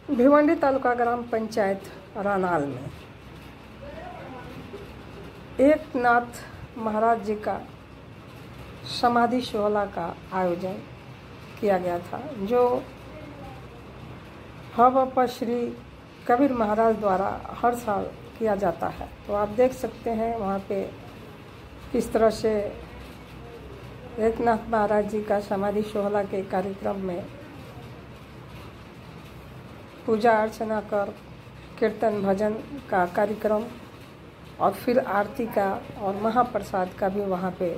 भिवंडी तालुका ग्राम पंचायत रानाल में एकनाथ महाराज जी का समाधि शोला का आयोजन किया गया था, जो हवा श्री कबीर महाराज द्वारा हर साल किया जाता है। तो आप देख सकते हैं वहाँ पे किस तरह से एकनाथ महाराज जी का समाधि शोला के कार्यक्रम में पूजा अर्चना कर कीर्तन भजन का कार्यक्रम और फिर आरती का और महाप्रसाद का भी वहाँ पे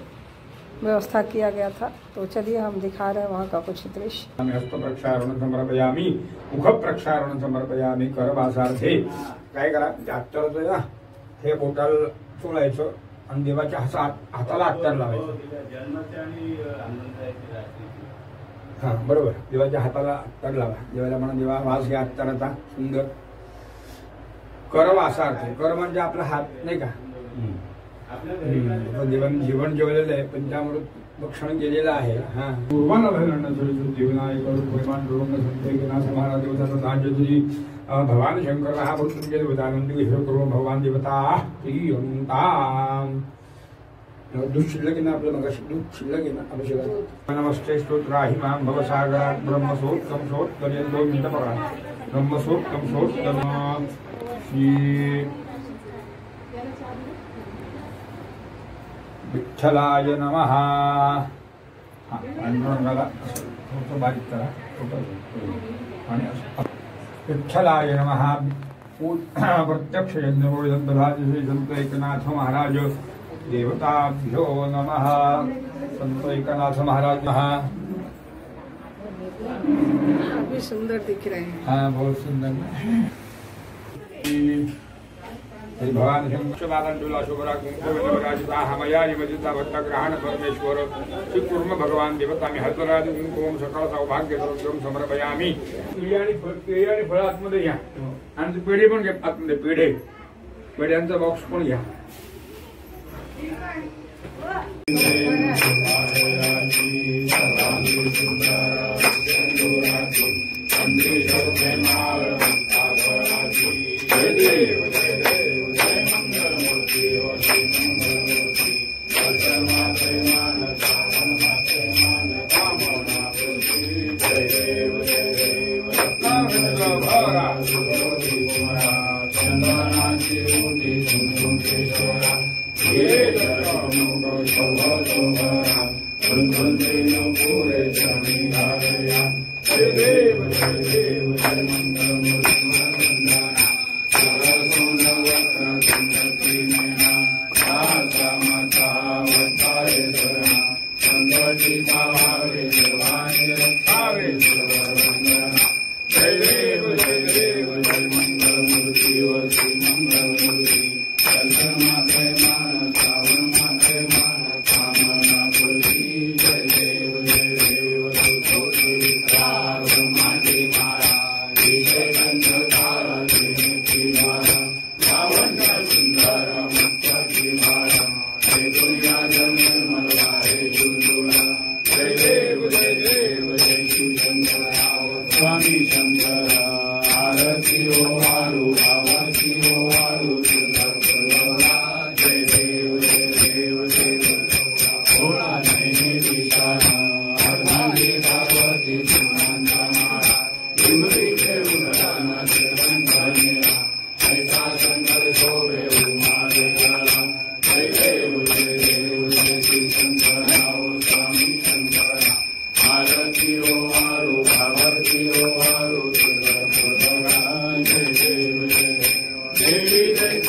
व्यवस्था किया गया था। तो चलिए हम दिखा रहे हैं वहाँ का कुछ दृश्य। हस्त प्रक्षालन समर्पयामी, मुख प्रक्षालन समर्पयामी, करवासार्थे काय करा, अत्तरचं हे बोटाल चोळायचं आणि देवाच्या हाताला अत्तर लावायचं। हाँ बरोबर, देवाच्या हाताला अत्तर लावा, देवाला म्हणा देवा वास घ्या अत्तराचा सुंदर। करवासार्थे, कर म्हणजे आपला हात नाही का, देवाने जीवन जेवलेलं आहे, पंचामृत भक्षण केलेलं आहे। हा पूर्वाला जीवनाय महाराज देवताचा दान तुझी भगवान शंकर हा बोल तुमचे देवतानंद हे करू भगवान देवता दूध शिल्लक ना आपलं मग दूध शिल्लक ना अभिषेक। नमस्ते स्तोत्राहि मां भवसागरात् ब्रह्मसोत्तम सोत करेल 2 मिनिटं बघा। ब्रह्मसोत्तम सोत श्री विठ्ठलाय नमः। पांडुरंगाला थोडं बारीक करा, विठ्ठलाय नमः। प्रत्यक्ष यज्ञ संत एकनाथ महाराज देवताभ्यो नमः। संत एकनाथ महाराज अभी सुंदर दिख रहे हैं। हाँ बहुत सुंदर। भगवान शंकर शुभरा कुंकुमराजिता हमया निमजिता भट्टग्रहण परमेश्वर श्री कुर्म भगवान देवता मी हरतराज कुंकुम सकल सौभाग्य सर्वम समर्पयामी। केळी आणि फळ आतमध्ये घ्या आणि पेढे पण घ्या, आतमध्ये पेढ्यांचा बॉक्स पण घ्या। Jai Jai Jai Jai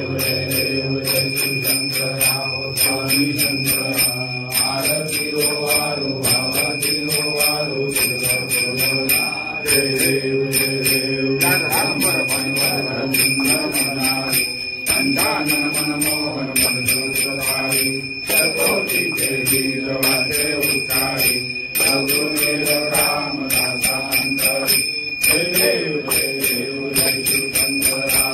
Jai Jai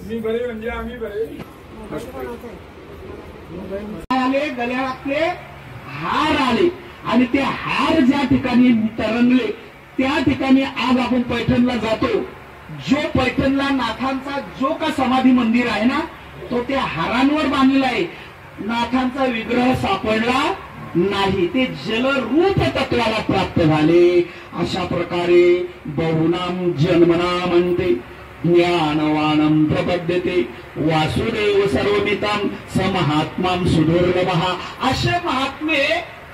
मी बरे म्हणजे आम्ही बरे. गळ्यातले हार आले आणि ते हार ज्या ठिकाणी तरंगले त्या ठिकाणी आज आपण पैठणला जातो. जो पैठणला नाथांचा जो का समाधी मंदिर आहे ना तो त्या हारांवर बांधलेला आहे. नाथांचा विग्रह सापडला नाही, ते जलरूप तत्वाला प्राप्त झाले. अशा प्रकारे बहुनाम जन्मना म्हणते ज्ञानवानम प्रपद्यते वासुदेव सर्वमिताम समहात्माम सुदुर्लभः. असे महात्मे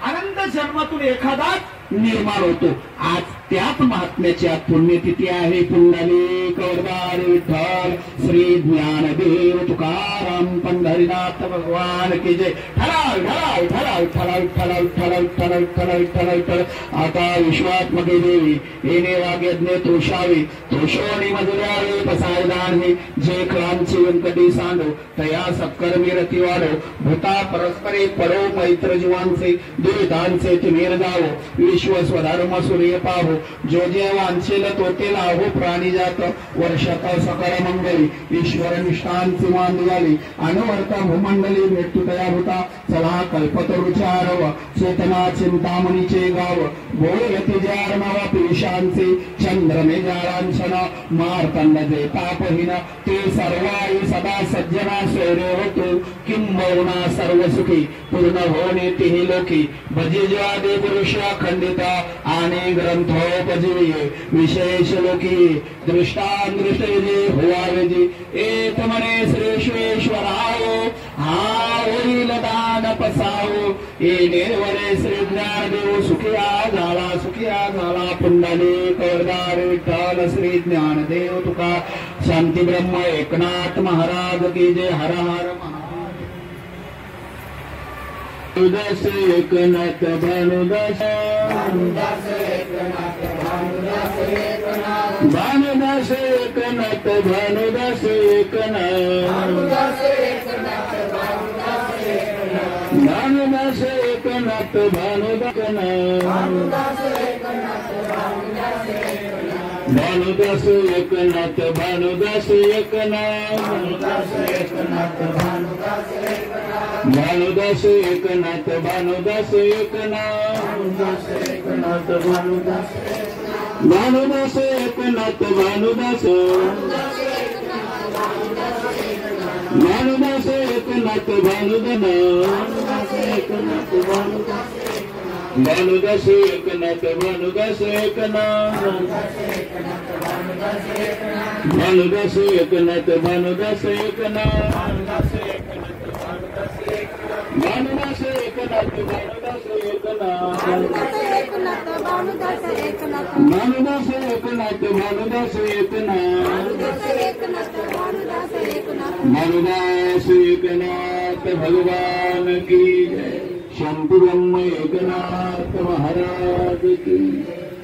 अनंत जन्मातून एखादाच निर्माण होतो. आज त्याच महात्म्याची आज पुण्यतिथी आहे. पुंडलिक वरदार विठ्ठल श्री ज्ञानदेव तुकाराम पंढरीनाथ भगवान की जय. ठराव ठराव ठराव ठराव ठराव ठराव ठराव ठराव ठराव ठराव. आता विश्वात्मके देवी येणे वाग्यज्ञ तोषावे तोषोणी मधुरावे पसायदान हे जे क्रांची व्यंकटी सांडो तया सत्कर्मी रती वाढो. भूता परस्परे पडो मैत्र जीवांचे दुरितांचे तुम्ही जावो. विश्व स्वधर्म सूर्य पाहो जो जे वांछेल तो ते लाभो. प्राणी जात वर्षात सकळ मंगली ईश्वर निष्ठांची मान झाली. अनुवर्ता भूमंडली मृत्यू तया होता. चला कल्पतरुचारव चेतना चिंतामणीचे गाव. बोलती जार नवा पुरुषांचे चंद्रमे जाळांछन मार्तंड जे तापहीन ते सर्वायु सदा सज्जना सोरे होतो. किंबहुना सर्व सुखी पूर्ण होणे तेही लोकी. भजे ज्वादे पुरुषा खंडिता आणि ग्रंथोपजीवी विशेष लोकी दृष्टांदृष्ट जे हुवावे जे. एक म्हणे श्रेष्ठेश्वराओ हा होईल दान पसाओ. येणे वरे श्री ज्ञानदेव सुखिया झाला सुखिया झाला. पुंडलिक वरदार विठ्ठल श्री ज्ञानदेव तुका शांती ब्रह्म एकनाथ महाराज की जय. हर हर भानुदास एकनाथ भानुदास भानुदास एकनाथ भानुदास एकनाथ भानुदास एकनाथ भानुदास एकनाथ भानुदास एकनाथ भानुदास एकनाथ भानुदास भानुदास एकनाथ भानुदास एकनाथ भानुदास एकनाथ भानुदास एकनाथ भानुदास एकनाथ भानुदास भानुदास एकनाथ भानुदास भानुदास एकनाथ भानुदास एकनाथ भानुदास एकनाथ भानुदास एकनाथ भानुदास एकनाथ भानुदास एकनाथ भानुदास एकनाथ भानुदास एकनाथ भानुदास एकनाथ भगवान की जय. शांति ब्रह्म एकनाथ महाराज की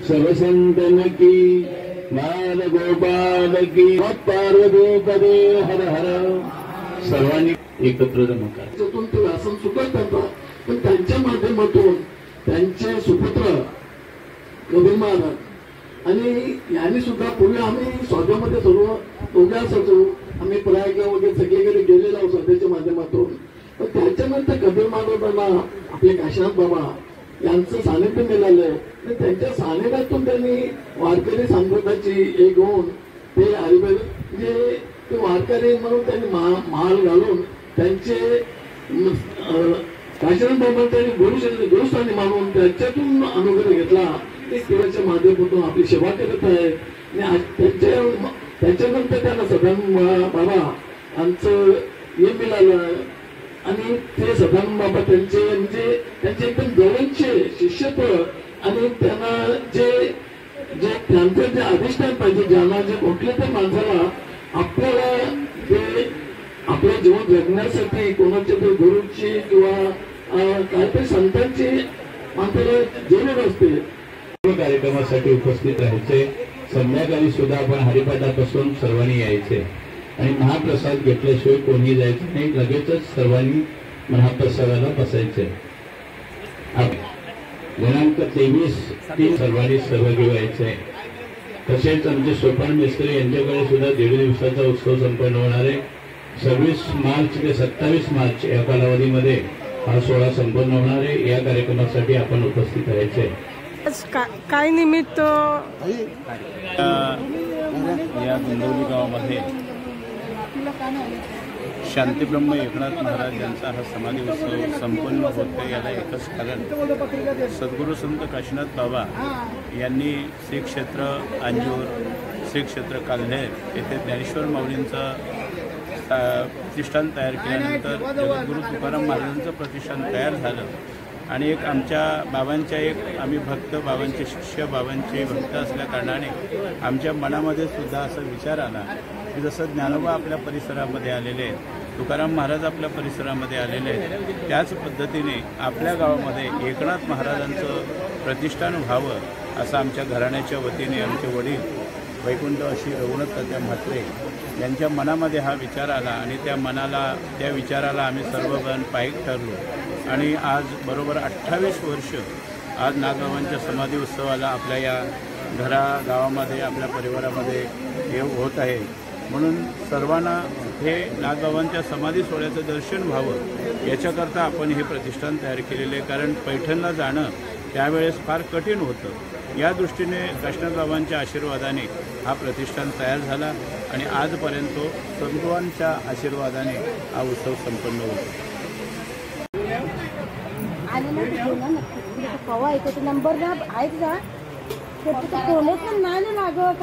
सर्व संतन की बाल गोपाल की पार्वती पदे हर हर. सर्वांनी एकत्र जमा करा. त्यातून ते व्यासन सुद्धा करतात, पण त्यांच्या माध्यमातून त्यांचे सुपुत्र कबीर महाराज आणि यांनी सुद्धा पूर्वी आम्ही स्वाध्यामध्ये सर्व दोघे असायचो. आम्ही प्रयागला वगैरे सगळीकडे गेलेलो आहोत स्वाध्याच्या माध्यमातून. पण त्याच्यानंतर कबीर महाराजांना आपले काशीनाथ बाबा यांचं सानिध्य मिळालं. त्यांच्या सानिध्यातून त्यांनी वारकरी संप्रदायाची एक होऊन ते हरिभर म्हणजे ते वारकरी म्हणून त्यांनी महाल घालून त्यांचे काशीनाथ बाबा त्यांनी गुरुस्थानी मानून त्याच्यातून अनुग्रह घेतला. ते सेवेच्या माध्यमातून आपली सेवा करत आहे आणि त्याच्यानंतर त्यांना सदानंद बाबा यांचं हे मिळालं आणि ते सदानंद बाबा त्यांचे म्हणजे त्यांचे एकदम जवळचे शिष्यत्व आणि त्यांना जे त्यांचं जे अधिष्ठान पाहिजे ज्यांना जे कुठल्या त्या माणसाला आपल्याला जे आपलं जीवन जगण्यासाठी कोणाच्या तरी गुरुची किंवा काहीतरी संतांची माणसाला जरूर असते. कार्यक्रमासाठी उपस्थित राहायचे. संध्याकाळी सुद्धा आपण हरिपाठापासून सर्वांनी यायचे आणि महाप्रसाद घेतल्याशिवाय कोणी जायचं नाही. लगेचच सर्वांनी महाप्रसादाला बसायचे. दिनांक 23 सर्वांनी सहभागी व्हायचे. तसेच आमचे सोपान मिस्त्री यांच्याकडे सुद्धा 1.5 दिवसाचा उत्सव संपन्न होणार आहे. 26 मार्च ते 27 मार्च या कालावधीमध्ये हा सोहळा संपन्न होणार आहे. या कार्यक्रमासाठी आपण उपस्थित राहायचे. काय निमित्त या गुंडवली गावामध्ये शांतीब्रह्म एकनाथ महाराज यांचा हा समाधी उत्सव संपन्न होतो. याला एकच कारण सद्गुरू संत काशीनाथ बाबा यांनी श्री क्षेत्र अंजूर, श्री क्षेत्र काल्हेर येथे ज्ञानेश्वर माऊलींचं प्रतिष्ठान तयार केल्यानंतर जगद्गुरू तुकाराम महाराजांचं प्रतिष्ठान तयार झालं आणि एक आमच्या बाबांच्या आम्ही भक्त, बाबांचे शिष्य, बाबांचे भक्त असल्या कारणाने आमच्या मनामध्ये सुद्धा असा विचार आला की जसं ज्ञानोबा आपल्या परिसरामध्ये आलेले आहेत, तुकाराम महाराज आपल्या परिसरामध्ये आलेले आहेत, त्याच पद्धतीने आपल्या गावामध्ये एकनाथ महाराजांचं प्रतिष्ठान व्हावं असं आमच्या घराण्याच्या वतीने आमचे वडील वैकुंठ अशी रघुनाथ तात्या म्हात्रे यांच्या मनामध्ये हा विचार आला आणि त्या विचाराला आम्ही सर्वजण पायीक ठरलो आणि आज बरोबर 28 वर्ष आज नागबाबांच्या समाधी उत्सवाला आपल्या या गावामध्ये आपल्या परिवारामध्ये हे होत आहे. म्हणून सर्वांना हे नागबाबांच्या समाधी सोहळ्याचं दर्शन व्हावं याच्याकरता आपण हे प्रतिष्ठान तयार केलेले आहे. कारण पैठणला जाणं त्यावेळेस फार कठीण होतं. या दृष्टीने काशीनाथ बाबांच्या आशीर्वादाने हा प्रतिष्ठान तयार झाला आणि आजपर्यंत सद्गुरूंच्या आशीर्वादाने हा उत्सव संपन्न होतो. नंबर आहेत जा फोन पण नाही लागत.